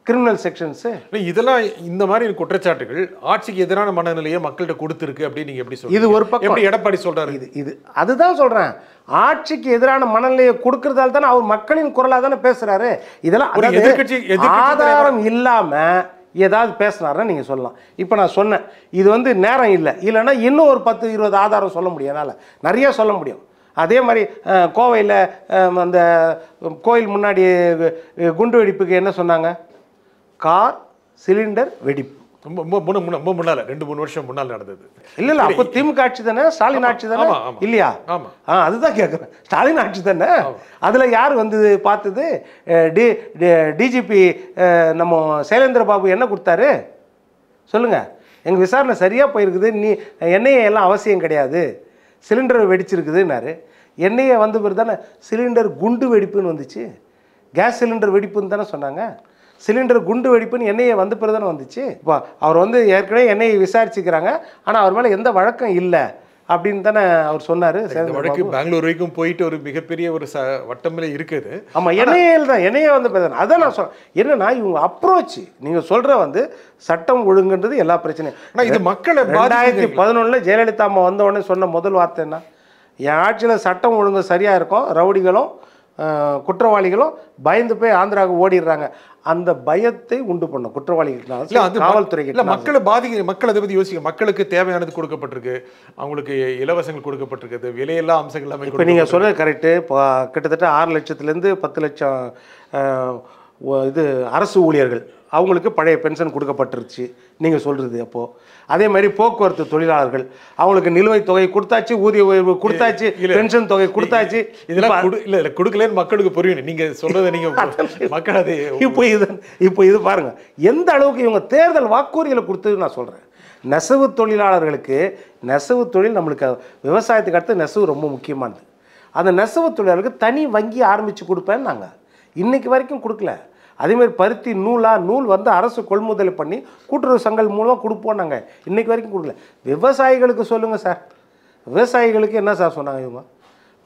Criminal sections. இதெல்லாம் இந்த மாதிரி குற்றச்சாட்டுகள் ஆட்சிக்கு எதிரான மனநிலையை மக்கள்கிட்ட கொடுத்துருக்கு அப்படின்னு நீங்க எப்படி சொல்றீங்க? இது ஒரு பக்கம். எப்படி எடப்பாடி சொல்றாரு? இது அதுதான் சொல்றேன், ஆட்சிக்கு எதிரான மனநிலையை கொடுக்கறதால தானே அவர் மக்களின் குரலாக தானே பேசுறாரு. இதெல்லாம் ஆதாரம் இல்லாம ஏதாவது பேசினாருன்னா நீங்க சொல்லலாம். இப்போ நான் சொன்னேன், இது நேரம் இல்லைன்னா இன்னும் ஒரு 10-20 ஆதாரம் சொல்ல முடியும், என்னால் நிறைய சொல்ல முடியும். அதே மாதிரி கோவையில் அந்த கோயில் முன்னாடி குண்டு வெடிப்புக்கு என்ன சொன்னாங்க? கார் சிலிண்டர் வெடிப்பு. ரொம்ப முன்னால 2-3 வருஷம் முன்னால் நடந்தது. இல்ல அப்போ திமுக ஆட்சி தானே, ஸ்டாலின் ஆட்சி தானே இல்லையா? அதுதான் கேட்குறேன், ஸ்டாலின் ஆட்சி தானே. அதுல யார் பார்த்தது? டிஜிபி நம்ம சைலேந்திர பாபு என்ன கொடுத்தாரு சொல்லுங்க? எங்க விசாரணை சரியா போயிருக்குது, நீ எண்ணெயை எல்லாம் அவசியம் கிடையாது, சிலிண்டர் வெடிச்சிருக்குதுன்னாரு. எண்ணெயை பிறகு தானே சிலிண்டர் குண்டு வெடிப்புன்னு வந்துச்சு. கேஸ் சிலிண்டர் வெடிப்புன்னு தானே சொன்னாங்க. சிலிண்டர் குண்டு வெடிப்புன்னு எண்ணெயை பிறகு தானே வந்துச்சு. இப்போ அவர் ஏற்கனவே எண்ணெயை விசாரிச்சுக்கிறாங்க, ஆனால் அவர் மேலே எந்த வழக்கம் இல்லை அப்படின்னு தானே அவர் சொன்னார். வழக்கு பெங்களூர் வரைக்கும் போயிட்டு ஒரு மிகப்பெரிய ஒரு வட்டமில்லை இருக்குது. ஆமாம், எண்ணெயில் தான் எண்ணெயை பேசுகிறேன். அதான் நான் சொல்கிறேன், என்னன்னா இவங்க அப்ரோச் நீங்கள் சொல்கிற சட்டம் ஒழுங்குன்றது எல்லா பிரச்சனையும். ஆனால் இது மக்களை 2011 ஜெயலலிதா அம்மா வந்த உடனே சொன்ன முதல் வார்த்தை என்ன? என் ஆட்சியில் சட்டம் ஒழுங்கு சரியாக இருக்கும், ரவுடிகளும் குற்றவாளிகளும் பயந்து போய் ஆந்திராவுக்கு ஓடிடுறாங்க. அந்த பயத்தை உண்டு பண்ணும் குற்றவாளிகள் காவல்துறைக்கு. இல்லை, மக்கள் அதை பற்றி யோசிக்க. மக்களுக்கு தேவையானது கொடுக்கப்பட்டிருக்கு, அவங்களுக்கு இலவசங்கள் கொடுக்கப்பட்டிருக்குது, விலையெல்லாம் அம்சங்கள் எல்லாமே. இப்போ நீங்கள் சொன்னது கரெக்டு. இப்போ கிட்டத்தட்ட 6 லட்சத்துலேருந்து 10 லட்சம் இது அரசு ஊழியர்கள் அவங்களுக்கு பழைய பென்ஷன் கொடுக்கப்பட்டுருச்சு நீங்கள் சொல்கிறது. அப்போது அதே மாதிரி போக்குவரத்து தொழிலாளர்கள் அவங்களுக்கு நிலுவைத் தொகை கொடுத்தாச்சு, ஊதிய உயர்வு கொடுத்தாச்சு, பென்ஷன் தொகை கொடுத்தாச்சு. இதெல்லாம் இல்லை கொடுக்கலன்னு மக்களுக்கு புரியும். நீங்கள் சொல்கிறத நீங்கள் மக்கள் அது இப்போ இது பாருங்கள் எந்த அளவுக்கு இவங்க தேர்தல் வாக்குறுதிகளை கொடுத்தது நான் சொல்கிறேன். நெசவு தொழிலாளர்களுக்கு, நெசவு தொழில் நம்மளுக்கு விவசாயத்துக்கு அடுத்து நெசவு ரொம்ப முக்கியமானது. அந்த நெசவு தொழிலாளர்களுக்கு தனி வங்கி ஆரம்பித்து கொடுப்பேன்னு நாங்கள் இன்றைக்கு வரைக்கும் கொடுக்கல. அதேமாதிரி பருத்தி நூல் அரசு கொள்முதல் பண்ணி கூட்டுறவு சங்கங்கள் மூலமாக கொடுப்போம் நாங்கள், இன்றைக்கு வரைக்கும் கொடுக்கல. விவசாயிகளுக்கு சொல்லுங்கள் சார், விவசாயிகளுக்கு என்ன சார் சொன்னாங்க இவங்க?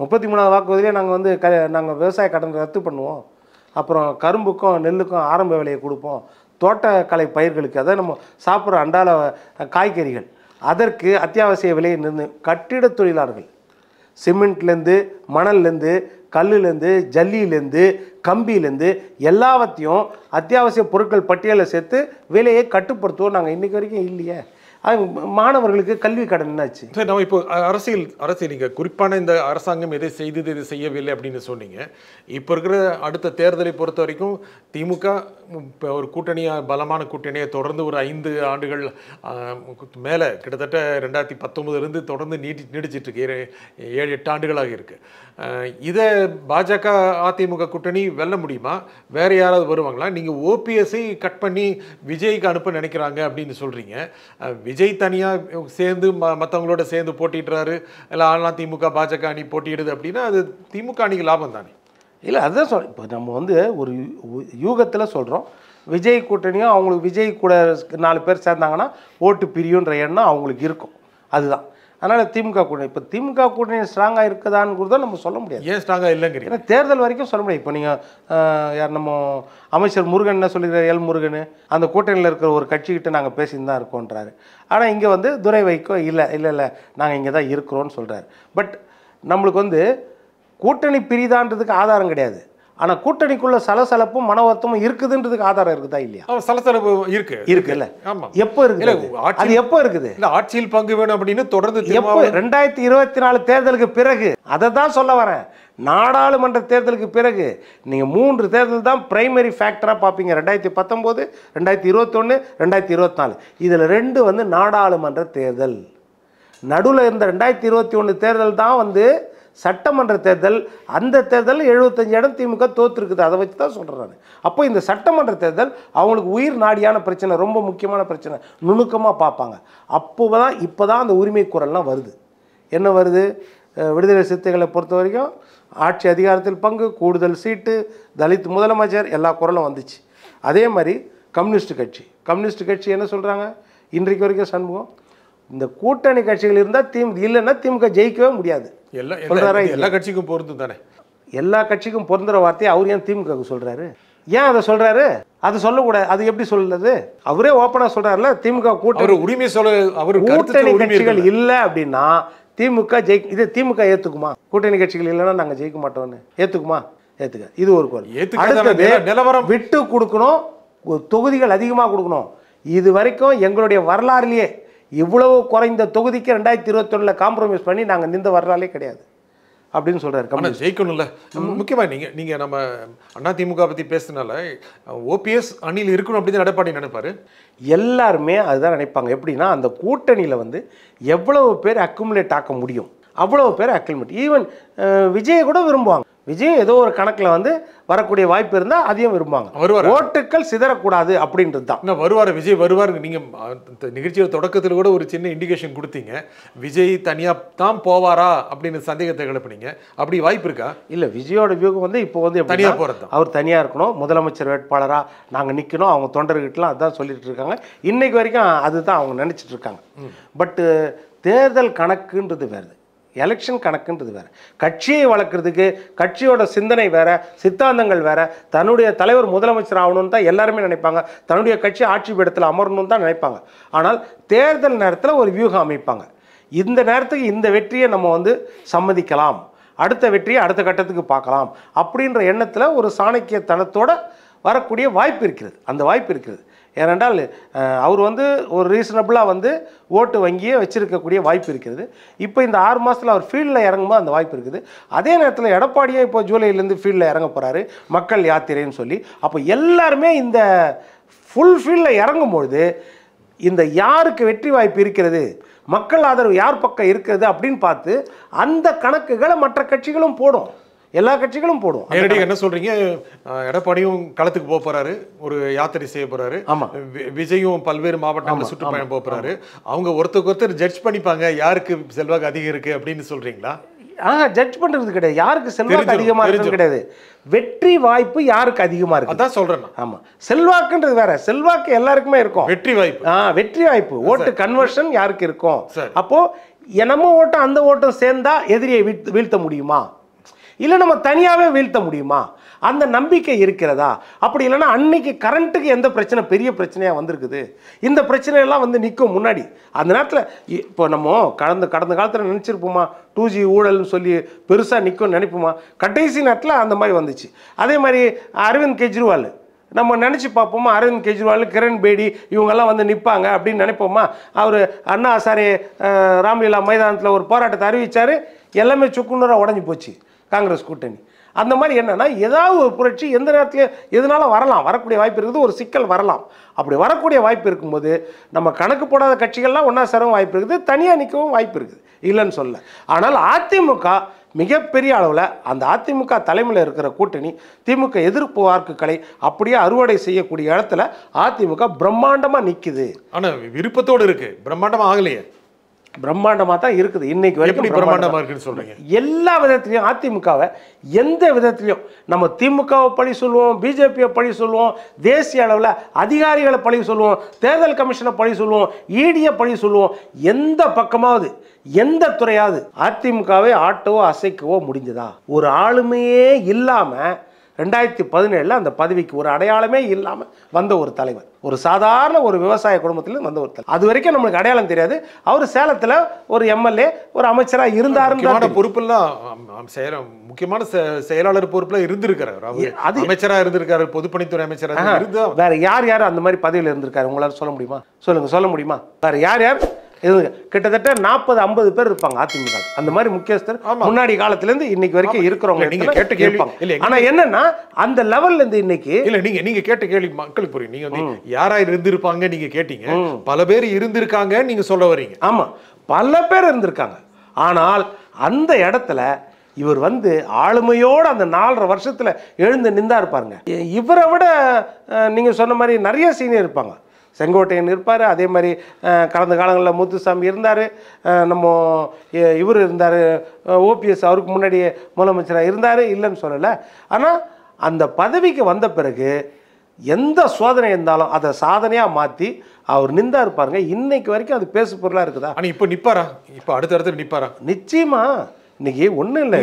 33வது வாக்குறுதியிலே நாங்கள் நாங்கள் விவசாய கடன் ரத்து பண்ணுவோம், அப்புறம் கரும்புக்கும் நெல்லுக்கும் ஆரம்ப விலையை கொடுப்போம், தோட்டக்கலை பயிர்களுக்கு அதாவது நம்ம சாப்பிட்ற அன்றாட காய்கறிகள் அதற்கு அத்தியாவசிய விலையை கட்டிட தொழிலாளர்கள் சிமெண்ட்லேருந்து மணல்லேருந்து கல்லுலேருந்து ஜல்லியிலேருந்து கம்பியிலேருந்து எல்லாவற்றையும் அத்தியாவசிய பொருட்கள் பட்டியலில் சேர்த்து விலையை கட்டுப்படுத்துவோம் நாங்கள் இன்றைக்கி வரைக்கும் இல்லையே. மாணவர்களுக்கு கல்வி கடன் என்னாச்சு? சார், நம்ம இப்போ அரசியல் நீங்கள் குறிப்பான இந்த அரசாங்கம் எதை செய்தது எது செய்யவில்லை அப்படின்னு சொன்னீங்க. இப்போ இருக்கிற அடுத்த தேர்தலை பொறுத்த வரைக்கும் திமுக இப்போ ஒரு கூட்டணியாக பலமான கூட்டணியை தொடர்ந்து ஒரு 5 ஆண்டுகள் மேலே கிட்டத்தட்ட 2019 தொடர்ந்து நீடிச்சிட்ருக்கு, 7-8 ஆண்டுகளாக இருக்குது. இதை பாஜக அதிமுக கூட்டணி வெல்ல முடியுமா? வேறு யாராவது வருவாங்களா? நீங்கள் ஓபிஎஸ்ஐ கட் பண்ணி விஜய்க்கு அனுப்ப நினைக்கிறாங்க அப்படின்னு சொல்கிறீங்க. விஜய் தனியாக சேர்ந்து மற்றவங்களோட சேர்ந்து போட்டிடுறாரு, இல்லை ஆள்லாம் திமுக பாஜக அணி போட்டிடுது அப்படின்னா அது திமுக அணிக்கு லாபம் தானே? இல்லை அதுதான் இப்போ நம்ம வந்து ஒரு யூகத்தில் சொல்கிறோம். விஜய் கூட்டணியும் அவங்களுக்கு விஜய் கூட 4 பேர் சேர்ந்தாங்கன்னா ஓட்டு பிரியுன்ற எண்ணம் அவங்களுக்கு இருக்கும். அதுதான். அதனால் திமுக கூட்டணி இப்போ திமுக கூட்டணி ஸ்ட்ராங்காக இருக்குதான்னு நம்ம சொல்ல முடியாது. ஏன் ஸ்ட்ராங்காக இல்லைங்கிறீங்க? ஏன்னா தேர்தல் வரைக்கும் சொல்ல முடியாது. இப்போ நீங்கள் யார் நம்ம அமைச்சர் முருகன் என்ன சொல்லிக்கிறார், எல் முருகன் அந்த கூட்டணியில் இருக்கிற ஒரு கட்சிக்கிட்ட நாங்கள் பேசின்னு தான் இருக்கோன்றாரு. ஆனால் இங்கே வந்து துரை வைக்கோ இல்லை நாங்கள் இங்கே தான் இருக்கிறோன்னு சொல்கிறாரு. பட் நம்மளுக்கு வந்து கூட்டணி பிரிதான்றதுக்கு ஆதாரம் கிடையாது. ஆனால் கூட்டணிக்குள்ள சலசலப்பும் மன வருத்தமும் இருக்குதுன்றதுக்கு ஆதாரம் இருக்குதா இல்லையா? சலசலப்பு இருக்குல்ல. எப்போ இருக்குது? அது எப்போ இருக்குது? ஆட்சியில் பங்கு வேணும் அப்படின்னு தொடர்ந்து எப்போ? 2024 தேர்தலுக்கு பிறகு. அதை தான் சொல்ல வரேன். நாடாளுமன்ற தேர்தலுக்கு பிறகு நீங்கள் 3 தேர்தல் தான் பிரைமரி ஃபேக்டராக பார்ப்பீங்க. 2019, 2021, 2024. இதில் 2 வந்து நாடாளுமன்ற தேர்தல். நடுவில் இருந்த 2021 தேர்தல் தான் வந்து சட்டமன்ற தேர்தல். அந்த தேர்தலில் 75 இடம் திமுக தோற்றுருக்குது. அதை வச்சு தான் சொல்கிறேன் நான். அப்போ இந்த சட்டமன்ற தேர்தல் அவங்களுக்கு உயிர் நாடியான பிரச்சனை, ரொம்ப முக்கியமான பிரச்சனை, நுணுக்கமாக பார்ப்பாங்க. இப்போ தான் அந்த உரிமை குரல்லாம் வருது. என்ன வருது? விடுதலை சிறுத்தைகளை பொறுத்த வரைக்கும் ஆட்சி அதிகாரத்தில் பங்கு, கூடுதல் சீட்டு, தலித் முதலமைச்சர், எல்லா குரலும் வந்துச்சு. அதே மாதிரி கம்யூனிஸ்ட் கட்சி என்ன சொல்கிறாங்க? இன்றைக்கு வரைக்கும் சண்முகம், இந்த கூட்டணி கட்சிகள் இருந்தால் இல்லைன்னா திமுக ஜெயிக்கவே முடியாது. எல்லா கட்சிக்கும் பொருந்தும் தானே? எல்லா கட்சிக்கும் பொருந்துற வார்த்தையை அவர் ஏன் திமுக சொல்றாரு? ஏன் அதை சொல்றாரு? அது சொல்லக்கூடாது. அது எப்படி சொல்லுது? அவரே ஓப்பனா சொல்றாருல, திமுக கூட்டணி உரிமை சொல்ல அவர் கூட்டணி கட்சிகள் இல்லை அப்படின்னா திமுக இது திமுக ஏத்துக்குமா? கூட்டணி கட்சிகள் இல்லைன்னா நாங்கள் ஜெயிக்க மாட்டோம்னு ஏத்துக்குமா? ஏத்துக்க. இது ஒரு குரல். நிலவரம் விட்டு கொடுக்கணும், தொகுதிகள் அதிகமாக கொடுக்கணும். இது வரைக்கும் எங்களுடைய வரலாறுலேயே இவ்வளவு குறைந்த தொகுதிக்கு 2021 காம்ப்ரமைஸ் பண்ணி நாங்கள் நின்ற வரலாறே கிடையாது அப்படின்னு சொல்றாரு. ஜெயிக்கணும்ல. முக்கியமா நீங்க நம்ம அதிமுக பத்தி பேசுனால ஓபிஎஸ் அணியில் இருக்கணும் அப்படின்னு எடப்பாடி நினைப்பாரு. எல்லாருமே அதுதான் நினைப்பாங்க. எப்படின்னா அந்த கூட்டணியில் வந்து எவ்வளவு பேர் அக்குமுலேட் ஆக்க முடியும் அவ்வளவு பேர் அக்குமுலேட். ஈவன் விஜயை கூட விரும்புவாங்க. விஜய் ஏதோ ஒரு கணக்கில் வந்து வரக்கூடிய வாய்ப்பு இருந்தால் அதையும் விரும்புவாங்க. ஓட்டுக்கள் சிதறக்கூடாது அப்படின்றது தான். வருவார் விஜய் வருவார். நீங்கள் நிகழ்ச்சியோட தொடக்கத்தில் கூட ஒரு சின்ன இண்டிகேஷன் கொடுத்தீங்க. விஜய் தனியாக தான் போவாரா அப்படின்னு சந்தேகத்தை கிளப்பினீங்க. அப்படி வாய்ப்பு இருக்கா? இல்லை, விஜயோட வியூகம் வந்து இப்போ வந்து தனியாக போகிறது. அவர் தனியாக இருக்கணும், முதலமைச்சர் வேட்பாளராக நாங்கள் நிற்கணும், அவங்க தொண்டர்கிட்டலாம் அதுதான் சொல்லிட்டு இருக்காங்க. இன்னைக்கு வரைக்கும் அதுதான் அவங்க நினச்சிட்டு இருக்காங்க. பட்டு தேர்தல் கணக்குன்றது வேறு, எலெக்ஷன் கணக்குன்றது வேறு. கட்சியை வளர்க்குறதுக்கு கட்சியோட சிந்தனை வேறு, சித்தாந்தங்கள் வேறு. தன்னுடைய தலைவர் முதலமைச்சர் ஆகணும்னு தான் எல்லாருமே நினைப்பாங்க. தன்னுடைய கட்சி ஆட்சி பீடத்தில் அமரணும்னு தான் நினைப்பாங்க. ஆனால் தேர்தல் நேரத்தில் ஒரு வியூகம் அமைப்பாங்க. இந்த நேரத்துக்கு இந்த வெற்றியை நம்ம வந்து சம்மதிக்கலாம், அடுத்த வெற்றியை அடுத்த கட்டத்துக்கு பார்க்கலாம் அப்படின்ற எண்ணத்தில் ஒரு சாணக்கியத்தனத்தோடு வரக்கூடிய வாய்ப்பு இருக்கிறது. அந்த வாய்ப்பு இருக்கிறது. ஏனென்றால் அவர் வந்து ஒரு ரீசனபிளாக வந்து ஓட்டு வங்கியை வச்சிருக்கக்கூடிய வாய்ப்பு இருக்கிறது. இப்போ இந்த 6 மாதத்தில் அவர் ஃபீல்டில் இறங்கும்போது அந்த வாய்ப்பு இருக்குது. அதே நேரத்தில் எடப்பாடியே இப்போ ஜூலைலேருந்து ஃபீல்டில் இறங்க போகிறாரு, மக்கள் யாத்திரைன்னு சொல்லி. அப்போ எல்லாருமே இந்த ஃபுல் ஃபீல்டில் இறங்கும்பொழுது இந்த யாருக்கு வெற்றி வாய்ப்பு இருக்கிறது, மக்கள் ஆதரவு யார் பக்கம் இருக்கிறது அப்படின்னு பார்த்து அந்த கணக்குகளை மற்ற கட்சிகளும் போடும், எல்லா கட்சிகளும் போடும். நேரடியாக என்ன சொல்றீங்க? எடப்பாடியும் களத்துக்கு போக போறாரு, ஒரு யாத்திரை செய்ய போறாரு. ஆமா, விஜயும் பல்வேறு மாவட்டங்களில் சுற்றுப்பயணம் போக போறாரு. அவங்க ஒருத்தர் ஜட்ஜ் பண்ணிப்பாங்க யாருக்கு செல்வாக்கு அதிகம் இருக்கு அப்படின்னு சொல்றீங்களா? ஜட்ஜ் பண்றது கிடையாது, யாருக்கு செல்வாக்கு அதிகமா இருக்கு கிடையாது, வெற்றி வாய்ப்பு யாருக்கு அதிகமா இருக்கு அதான் சொல்றேன். ஆமா, செல்வாக்குன்றது வேற, செல்வாக்கு எல்லாருக்குமே இருக்கும். வெற்றி வாய்ப்பு, வெற்றி வாய்ப்பு, ஓட்டு கன்வர்ஷன் யாருக்கு இருக்கும். அப்போ நம்ம ஓட்டம் அந்த ஓட்டம் சேர்ந்தா எதிரியை வீழ்த்த முடியுமா, இல்லை நம்ம தனியாகவே வீழ்த்த முடியுமா, அந்த நம்பிக்கை இருக்கிறதா? அப்படி இல்லைன்னா அன்னைக்கு கரண்ட்டுக்கு எந்த பிரச்சனை பெரிய பிரச்சனையாக வந்திருக்குது, இந்த பிரச்சனையெல்லாம் வந்து நிற்கும் முன்னாடி. அந்த நேரத்தில் இப்போ நம்ம கடந்த காலத்தில் நினச்சிருப்போமா 2G ஊழல்னு சொல்லி பெருசாக நிற்கும்னு நினைப்போமா? கடைசி நேரத்தில் அந்த மாதிரி வந்துச்சு. அதே மாதிரி அரவிந்த் கெஜ்ரிவால் நம்ம நினச்சி பார்ப்போமா? அரவிந்த் கெஜ்ரிவால், கிரண் பேடி இவங்கெல்லாம் வந்து நிற்பாங்க அப்படின்னு நினைப்போமா? அவர் அண்ணா ஹசாரே ராம்லீலா மைதானத்தில் ஒரு போராட்டத்தை அறிவித்தார், எல்லாமே சுக்குநூறாக உடஞ்சி போச்சு காங்கிரஸ் கூட்டணி. அந்த மாதிரி என்னன்னா ஏதாவது ஒரு புரட்சி எந்த நேரத்துலையும் எதனால வரலாம், வரக்கூடிய வாய்ப்பு இருக்குது, ஒரு சிக்கல் வரலாம். அப்படி வரக்கூடிய வாய்ப்பு இருக்கும்போது நம்ம கணக்கு போடாத கட்சிகள்லாம் ஒன்றா சேரவும் வாய்ப்பு இருக்குது, தனியாக நிற்கவும் வாய்ப்பு இருக்குது, இல்லைன்னு சொல்ல. ஆனால் அதிமுக மிகப்பெரிய அளவில் அந்த அதிமுக தலைமையில் இருக்கிற கூட்டணி திமுக எதிர்ப்பு வாக்குகளை அப்படியே அறுவடை செய்யக்கூடிய இடத்துல அதிமுக பிரம்மாண்டமாக நிற்குது. ஆனால் விருப்பத்தோடு இருக்கு, பிரம்மாண்டமாக ஆகலையே. பிரம்மாண்டமாக தான் இருக்குது இன்னைக்கு எப்படி வரைக்கும். பிரம்மாண்டமா இருக்குன்னு சொல்றீங்க? எல்லா விதத்திலையும் அதிமுகவை எந்த விதத்திலையும் நம்ம திமுகவை பழி சொல்லுவோம், பிஜேபியை பழி சொல்லுவோம், தேசிய அளவில் அதிகாரிகளை பழி சொல்லுவோம், தேர்தல் கமிஷனை பழி சொல்லுவோம், இடியை பழி சொல்லுவோம். எந்த பக்கமாவது எந்த துறையாவது அதிமுகவை ஆட்டவோ அசைக்கவோ முடிஞ்சதா? ஒரு ஆளுமையே இல்லாமல் 2017 அந்த பதவிக்கு ஒரு அடையாளமே இல்லாமல் வந்த ஒரு தலைவர், ஒரு சாதாரண ஒரு விவசாய குடும்பத்தில் வந்த ஒரு தலைவர். அது வரைக்கும் நம்மளுக்கு அடையாளம் தெரியாது. அவர் சேலத்தில் ஒரு எம்எல்ஏ, ஒரு அமைச்சராக இருந்தாருன்னு பொறுப்பெல்லாம் முக்கியமான செயலாளர் பொறுப்புல இருந்திருக்காரு. அது அமைச்சரா இருந்திருக்காரு, பொதுப்பணித்துறை அமைச்சராக இருந்தா. வேற யார் யார் அந்த மாதிரி பதவியில் இருந்திருக்காரு உங்களால சொல்ல முடியுமா? சொல்ல முடியுமா? வேற யார் யார்? கிட்டத்தட்ட 40-50 பேர் இருப்பாங்க அதிமுக அந்த மாதிரி முக்கியஸ்தர் முன்னாடி காலத்துல இருந்து இன்னைக்கு வரைக்கும் இருக்கிறவங்க. நீங்க கேட்ட கேள்வி, ஆனா என்னன்னா அந்த லெவல்ல இருந்து இன்னைக்கு இல்ல, நீங்க கேட்ட கேள்வி மக்களுக்கு புரியும். நீங்க வந்து யாரா இருந்திருப்பாங்க நீங்க கேட்டீங்க, பல பேர் இருந்திருக்காங்க நீங்க சொல்ல வரீங்க. ஆமா, பல பேர் இருந்திருக்காங்க. ஆனால் அந்த இடத்துல இவர் வந்து ஆளுமையோடு அந்த 4.5 வருஷத்துல எழுந்து நின்றா இருப்பாருங்க. இவரை விட நீங்க சொன்ன மாதிரி நிறைய சீனியர் இருப்பாங்க. செங்கோட்டையன் இருப்பார், அதே மாதிரி கடந்த காலங்களில் முத்துசாமி இருந்தார், நம்ம இவர் இருந்தார், ஓபிஎஸ் அவருக்கு முன்னாடி முதலமைச்சராக இருந்தார், இல்லைன்னு சொல்லலை. ஆனால் அந்த பதவிக்கு வந்த பிறகு எந்த சோதனை இருந்தாலும் அதை சாதனையாக மாற்றி அவர் நின்றா இருப்பாருங்க. இன்னைக்கு வரைக்கும் அது பேசு பொருளாக இருக்குதா? ஆனால் இப்போ நிற்பாரா? இப்போ அடுத்த நிற்பாரா? நிச்சயமா. இன்னைக்கு ஒன்றும் இல்லை,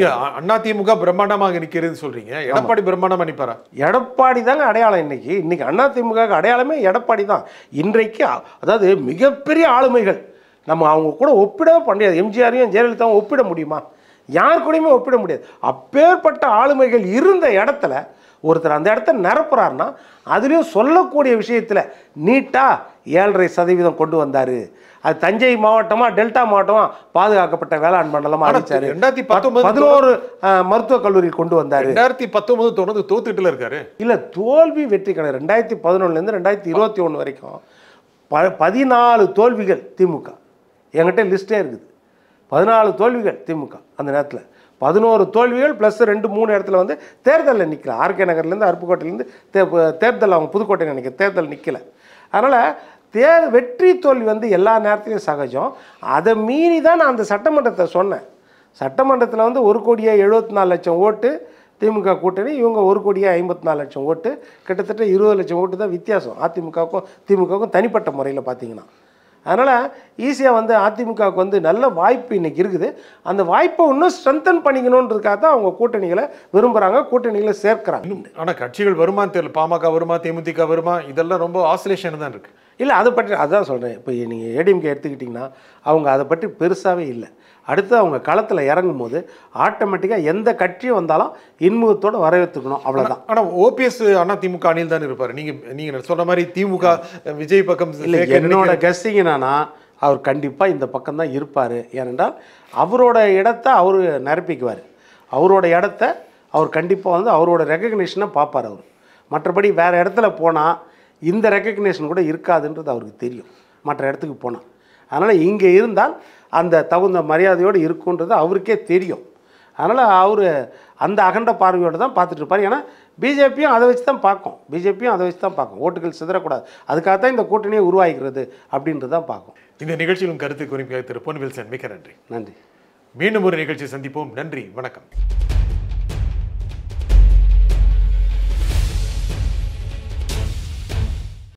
அதிமுக பிரம்மாண்டமாக நிற்கிறதுன்னு சொல்றீங்க. எடப்பாடி பிரம்மாண்டமா நிற்பாரா? எடப்பாடி தாங்க அடையாளம். இன்னைக்கு அதிமுக அடையாளமே எடப்பாடி தான். இன்றைக்கு அதாவது மிகப்பெரிய ஆளுமைகள் நம்ம அவங்க கூட ஒப்பிடவே முடியாது. எம்ஜிஆரையும் ஜெயலலிதாவும் ஒப்பிட முடியுமா? யார் கூடயுமே ஒப்பிட முடியாது. அப்பேற்பட்ட ஆளுமைகள் இருந்த இடத்துல ஒருத்தர் அந்த இடத்த நிரப்புறாருன்னா அதுலேயும் சொல்லக்கூடிய விஷயத்தில் நீட்டாக 7.5% கொண்டு வந்தார். அது தஞ்சை மாவட்டமா டெல்டா மாவட்டமா பாதுகாக்கப்பட்ட வேளாண் மண்டலமா அறிவிச்சாரு. 11 மருத்துவக் கல்லூரி கொண்டு வந்தாரு. 2019 தோத்துட்டுல இருக்காரு. இல்ல, தோல்வி வெற்றி கிடையாது. 2011 2021 வரைக்கும் 14 தோல்விகள் திமுக. என்கிட்ட லிஸ்டே இருக்குது. 14 தோல்விகள் திமுக. அந்த நேரத்தில் 11 தோல்விகள் ப்ளஸ் 2-3 இடத்துல வந்து தேர்தலில் நிற்கல. ஆர்கே நகர்லேருந்து அருப்புக்கோட்டையிலேருந்து தேர்தல் அவங்க புதுக்கோட்டை நினைக்கிற தேர்தல் நிற்கலை. அதனால் வெற்றி தோல்வி வந்து எல்லா நேரத்திலையும் சகஜம். அதை மீறி தான் நான் அந்த சட்டமன்றத்தை சொன்னேன். சட்டமன்றத்தில் வந்து 1,74,00,000 ஓட்டு திமுக கூட்டணி, இவங்க 1,54,00,000 ஓட்டு, கிட்டத்தட்ட 20 லட்சம் ஓட்டு தான் வித்தியாசம் அதிமுகவுக்கும் திமுகவுக்கும் தனிப்பட்ட முறையில் பார்த்தீங்கன்னா. அதனால் ஈஸியாக வந்து அதிமுகவுக்கு வந்து நல்ல வாய்ப்பு இன்றைக்கி இருக்குது. அந்த வாய்ப்பை இன்னும் ஸ்ட்ரென்தன் பண்ணிக்கணுன்றதுக்காக தான் அவங்க கூட்டணிகளை விரும்புகிறாங்க, கூட்டணிகளை சேர்க்குறாங்க. ஆனால் கட்சிகள் வருமானு தெரியல. பாமக வருமா, தேமுதிக வருமா, இதெல்லாம் ரொம்ப ஆசிலேஷன் தான் இருக்குது. இல்லை, அதை பற்றி அதுதான் சொல்கிறேன். இப்போ நீங்கள் ஏடிஎம்கே எடுத்துக்கிட்டிங்கன்னா அவங்க அதை பற்றி பெருசாகவே இல்லை. அடுத்து அவங்க களத்தில் இறங்கும் போது ஆட்டோமேட்டிக்காக எந்த கட்சியும் வந்தாலும் இன்முகத்தோடு வரவேற்றுக்கணும், அவ்வளோதான். ஆனால் ஓபிஎஸ் அதிமுக அணியில் தான் இருப்பார். நீங்கள் சொல்கிற மாதிரி திமுக விஜய் பக்கம் இல்லை. என்னோட கெஸ்ஸிங் என்னன்னா அவர் கண்டிப்பாக இந்த பக்கம் தான் இருப்பார். ஏனென்றால் அவரோட இடத்த அவர் நிரப்பிக்குவார். அவரோட இடத்த அவர் கண்டிப்பாக வந்து அவரோட ரெகக்னேஷனை பார்ப்பார் அவர். மற்றபடி வேறு இடத்துல போனால் இந்த ரெகக்னேஷன் கூட இருக்காதுன்றது அவருக்கு தெரியும் மற்ற இடத்துக்கு போனால். அதனால் இங்கே இருந்தால் அந்த தகுந்த மரியாதையோடு இருக்குன்றது அவருக்கே தெரியும். அதனால் அவர் அந்த அகண்ட பார்வையோடு தான் பார்த்துட்டு இருப்பார். ஏன்னா பிஜேபியும் அதை வச்சு தான் பார்க்கும். ஓட்டுகள் சிதறக்கூடாது, அதுக்காக தான் இந்த கூட்டணியை உருவாகிறது அப்படின்றது தான் பார்க்கும். இந்த நிகழ்ச்சியிலும் கருத்து குறிப்பாக திரு பொன் வில்சன், மிக்க நன்றி. நன்றி. மீண்டும் ஒரு நிகழ்ச்சி சந்திப்போம். நன்றி, வணக்கம்.